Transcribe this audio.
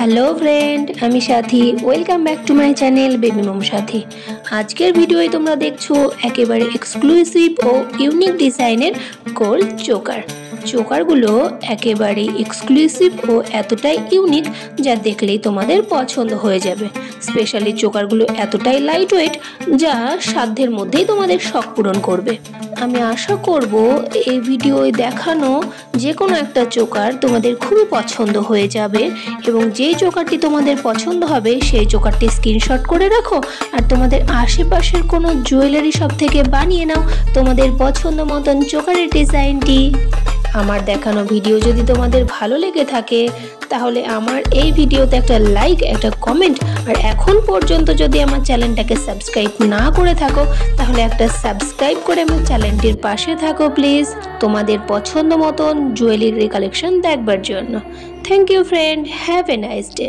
Hello friend, আমি Sathi. Welcome back to my channel baby mom Sathi. আজকের ভিডিওয়ে তোমরা দেখছো একেবারে এক্সক্লুসিভ ও ইউনিক ডিজাইনের গোল্ড চোকার। চোকারগুলো একেবারে এক্সক্লুসিভ ও এতটাই ইউনিক যা দেখলেই তোমাদের পছন্দ হয়ে যাবে। স্পেশালি চোকারগুলো এতটাই লাইট ওয়েট যা সাধ্যের মধ্যেই তোমাদের শখ পূরণ করবে। আমি আশা করব এই ভিডিওয় দেখানো যে কোনো একটা চোকার তোমাদের খুবই পছন্দ হয়ে যাবে এবং যেই চোকারটি তোমাদের পছন্দ হবে সেই চোকারটি স্ক্রিনশট করে রাখো আর তোমাদের আশেপাশের কোনো জুয়েলারি শপ থেকে বানিয়ে নাও তোমাদের পছন্দ মতন চোকারের ডিজাইনটি। আমার দেখানো ভিডিও যদি তোমাদের ভালো লেগে থাকে তাহলে আমার এই ভিডিওতে একটা লাইক, একটা কমেন্ট, আর এখন পর্যন্ত যদি আমার চ্যানেলটাকে সাবস্ক্রাইব না করে থাকো তাহলে একটা সাবস্ক্রাইব করে আমার চ্যানেলটির পাশে থাকো প্লিজ, তোমাদের পছন্দ মতন জুয়েলারি কালেকশন দেখবার জন্য। Thank you friend, have a nice day.